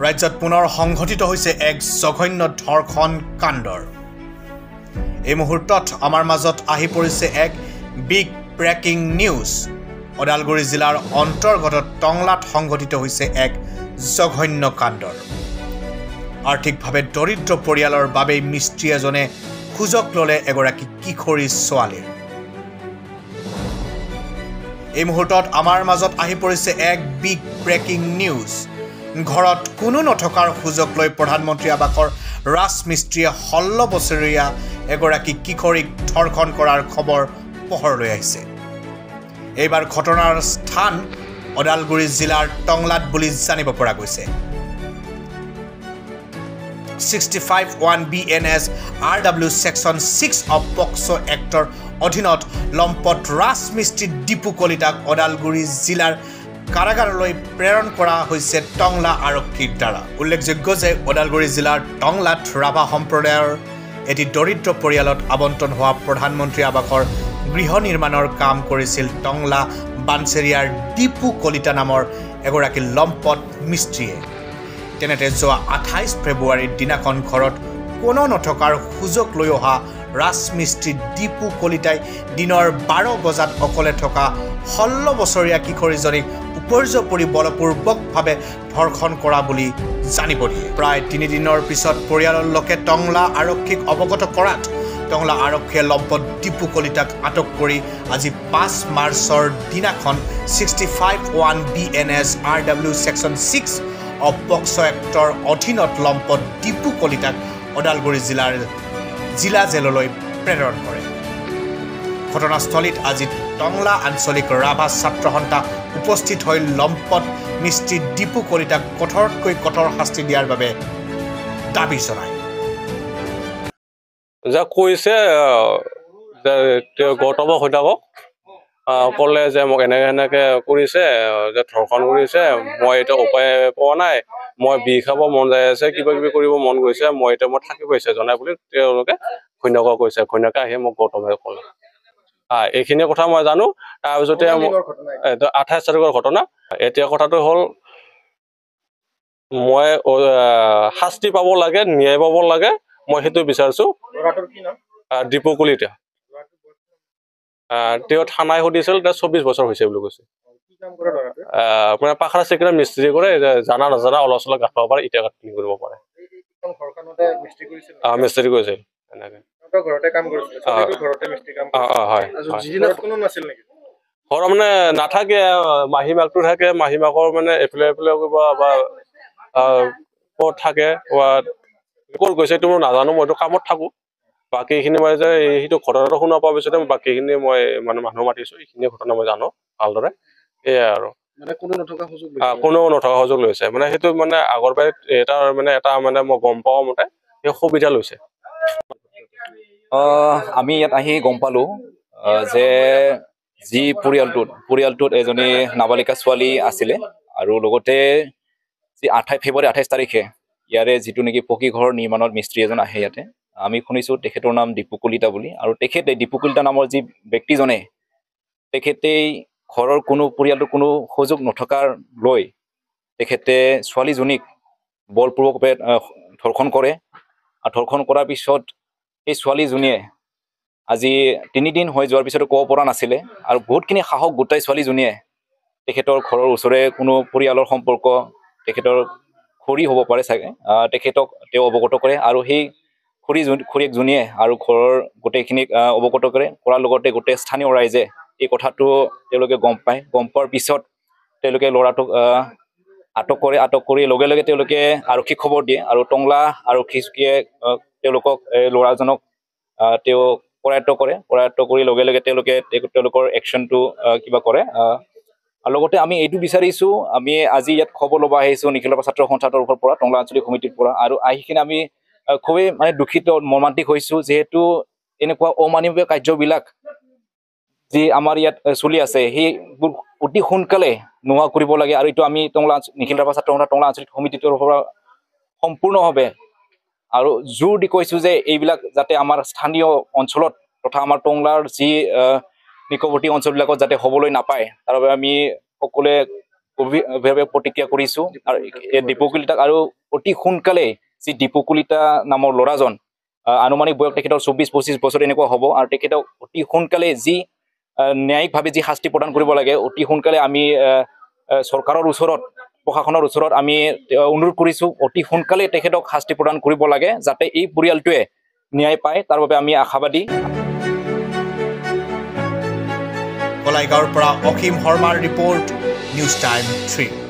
ৰাজ্যত পুনৰ সংঘটিত হৈছে এক জঘন্য ধৰ্ষণ কাণ্ডৰ এই মুহূৰ্তত আমাৰ মাজত আহি পৰিছে এক বিগ ব্ৰেকিং নিউজ ওদালগুৰি জিলাৰ অন্তৰ্গত টংলাত সংঘটিত হৈছে এক জঘন্য কাণ্ডৰ আৰ্থিকভাৱে দৰিদ্ৰ পৰিয়ালৰ বাবে মিস্ত্ৰী এজনে খুজক ললে এগৰাকী কিশোৰী ছোৱালীৰ এই মুহূৰ্তত আমাৰ মাজত আহি পৰিছে এক বিগ ব্ৰেকিং নিউজ ঘৰত কোনো নথকাৰ সুযোগ লৈ প্ৰধানমন্ত্ৰী আবাসৰ ৰাজমিস্ত্ৰীয়ে 16 বছৰীয়া এগৰাকী কিশোৰীক ধৰ্ষণ কৰাৰ খবৰ পোহৰলৈ আহিছে এইবাৰ ঘটনাৰ স্থান ওদালগুৰি জিলাৰ টংলাত বুলি জানিব পৰা গৈছে 65(1) BNS RW Section 6 of POCSO Actor অধীনত লম্পট ৰাজমিস্ত্ৰী দীপু কলিতাক ওদালগুৰি জিলাৰ কাৰাগাৰলৈ প্ৰেৰণ কৰা হৈছে টংলা আৰক্ষীৰ দ্বাৰা উল্লেখযোগ্য যে ওদালগুৰি জিলাৰ টংলাত ৰাভা সম্প্ৰদায়ৰ এটি দৰিদ্ৰ পৰিয়ালত আবণ্টন হোৱা প্ৰধানমন্ত্ৰী আবাসৰ গৃহ নিৰ্মাণৰ কাম কৰিছিল টংলা বানচেৰিয়াৰ দীপু কলিতা নামৰ এগৰাকী লম্পট মিস্ত্ৰীয়ে তেনেতে যোৱা 28 ফেব্ৰুৱাৰীৰ দিনাখন ঘৰত কোনো নথকাৰ সুযোগ লৈ অহা ৰাজমিস্ত্ৰী দীপু কলিতাই দিনৰ 12 বজাত অকলে থকা 16 বছৰীয়া কিশোৰীজনীক উপৰ্যপৰি বলপূৰ্বকভাৱে ধৰ্ষণ কৰা বুলি জানিব দিয়ে প্ৰায় 3 দিনৰ পিছত পৰিয়ালৰ লোকে টংলা আৰক্ষীক অৱগত কৰাত টংলা আৰক্ষীয়ে লম্পট দীপু কলিতাক আটক কৰি আজি 5 মাৰ্চৰ দিনাখন 65(1) BNS RW Section 6 of POCSO Actor অধীনত লম্পট দীপু কলিতাক ওদালগুৰি জিলা জেললৈ প্ৰেৰণ কৰে ঘটনাস্থলীত আজি টংলা আঞ্চলিক ৰাভা ছাত্ৰ সন্থা উপস্থিত হৈ লম্পট মিস্ত্ৰী দীপু কলিতাক কঠোৰতকৈ কঠোৰ শাস্তি দিয়াৰ বাবে দাবী জনায় যা কৈছে গৌতম সৈতাকক ক'লে যে মোক এনেকৈ কৰিছে যে ধৰ্ষণ কৰিছে মই এতিয়া উপায় পোৱা নাই মই বিষ খাব মন যায় আছে কিবা কিবি কৰিব মন গৈছে মই এতিয়া মই থাকি পাইছে জনাই বুলি তেওঁলোকে ঘৈণীয়েকক কৈছে ঘৈণীয়েকে আহি মোক গৌতমে ক'লে এইখিনি কথা মই জানো তাৰপিছতে 28 তাৰিখৰ ঘটনা এতিয়া কথাটো হ'ল মই শাস্তি পাব লাগে ন্যায় পাব লাগে মই সেইটো বিচাৰিছো দীপু কলিতা তেওঁ থানাই সুধিছিল 24 বছৰ হৈছে বুলি কৈছে মানে পাখৰা চিকৰা মিস্ত্ৰী কৰে জানা নাজানা অলপ চলপ গাঁঠ পাব পাৰে ইটা কাটি কৰিব পাৰে মিস্ত্ৰী কৰিছে এনেকৈ ঘৰ মানে নাথাকে মাহী মাকটো থাকে মাহী মাকৰ মানে এফালে এফালে বা ক'ত থাকে ক'ত গৈছে এইটো মই নাজানো মইতো কামত থাকো বাকীখিনি মই যে সেইটো ঘটনাটো শুনা পোৱাৰ পিছতে বাকীখিনি মই মানে মানুহ মাতিছো এইখিনি ঘটনা মই জানো ভালদৰে এয়াই আৰু কোনো নথকা সুযোগ লৈছে মানে সেইটো মানে আগৰ পৰাই এটা মানে মই গম পাওঁ মতে সেই সুবিধা লৈছে আমি ইয়াত আহি গম পালো যে যি পৰিয়ালটোত এজনী নাবালিকা ছোৱালী আছিলে আৰু লগতে যি 28 ফেব্ৰুৱাৰী 28 তাৰিখে ইয়াৰে যিটো নেকি পকী ঘৰ নিৰ্মাণৰ মিস্ত্ৰী এজন আহে ইয়াতে আমি শুনিছো তেখেতৰ নাম দীপু কলিতা বুলি আৰু তেখেতে দীপু কলিতা নামৰ যি ব্যক্তিজনে তেখেতেই ঘৰৰ কোনো পৰিয়ালটোৰ কোনো সুযোগ নথকাৰ লৈ তেখেতে ছোৱালীজনীক বলপূৰ্বকভাৱে ধৰ্ষণ কৰে আৰু ধৰ্ষণ কৰাৰ পিছত এই ছোৱালীজনীয়ে আজি 3 দিন হৈ যোৱাৰ পিছতো ক'ব পৰা নাছিলে আৰু বহুতখিনি সাহস গোটাই ছোৱালীজনীয়ে তেখেতৰ ঘৰৰ ওচৰে কোনো পৰিয়ালৰ সম্পৰ্ক তেখেতৰ খুৰী হ'ব পাৰে চাগে তেখেতক তেওঁ অৱগত কৰে আৰু সেই খুৰীয়েকজনীয়ে আৰু ঘৰৰ গোটেইখিনিক অৱগত কৰাৰ লগতে গোটেই স্থানীয় ৰাইজে এই কথাটো তেওঁলোকে গম পোৱাৰ পিছত তেওঁলোকে ল'ৰাটোক আটক কৰি লগে লগে তেওঁলোকে আৰক্ষীক খবৰ দিয়ে আৰু টংলা আৰক্ষীয়ে তেওঁলোকক ল'ৰাজনক তেওঁ কৰায়ত্ব কৰি লগে লগে তেওঁলোকৰ একশ্যনটো কিবা কৰে আৰু লগতে আমি এইটো বিচাৰিছো আমি আজি ইয়াত খবৰ ল'ব আহিছো নিখিল ছাত্ৰ সন্থাৰ পৰা টংলা আঞ্চলিক সমিতিৰ পৰা আৰু আহিকিনে আমি খুবেই মানে দুখিত মৰ্মান্তিক হৈছো যিহেতু এনেকুৱা অমানৱীয় কাৰ্যবিলাক যি আমাৰ ইয়াত চলি আছে সেইবোৰ অতি সোনকালে নোহোৱা কৰিব লাগে আৰু এইটো আমি নিখিল ছাত্ৰ সন্থা টংলা আঞ্চলিক সমিতিৰ পৰা সম্পূৰ্ণভাৱে আৰু জোৰ দি কৈছো যে এইবিলাক যাতে আমাৰ স্থানীয় অঞ্চলত তথা আমাৰ টংলাৰ যি নিকটৱৰ্তী অঞ্চলবিলাকত যাতে হ'বলৈ নাপায় তাৰ বাবে আমি সকলোৱে গভীৰভাৱে প্ৰতিক্ৰিয়া কৰিছোঁ আৰু এই দীপু কলিতাক আৰু অতি সোনকালে যি দীপু কলিতা নামৰ ল'ৰাজন আনুমানিক বয়স তেখেতৰ 24-25 বছৰ এনেকুৱা হ'ব আৰু তেখেতক অতি সোনকালে যি ন্যায়িকভাৱে যি শাস্তি প্ৰদান কৰিব লাগে অতি সোনকালে আমি চৰকাৰৰ ওচৰত প্ৰশাসনৰ ওচৰত আমি অনুৰোধ কৰিছোঁ অতি সোনকালে তেখেতক শাস্তি প্ৰদান কৰিব লাগে যাতে এই পৰিয়ালটোৱে ন্যায় পায় তাৰ বাবে আমি আশাবাদী কলাইগাঁৱৰ পৰা অসীম শৰ্মাৰ ৰিপৰ্ট নিউজ টাইম 3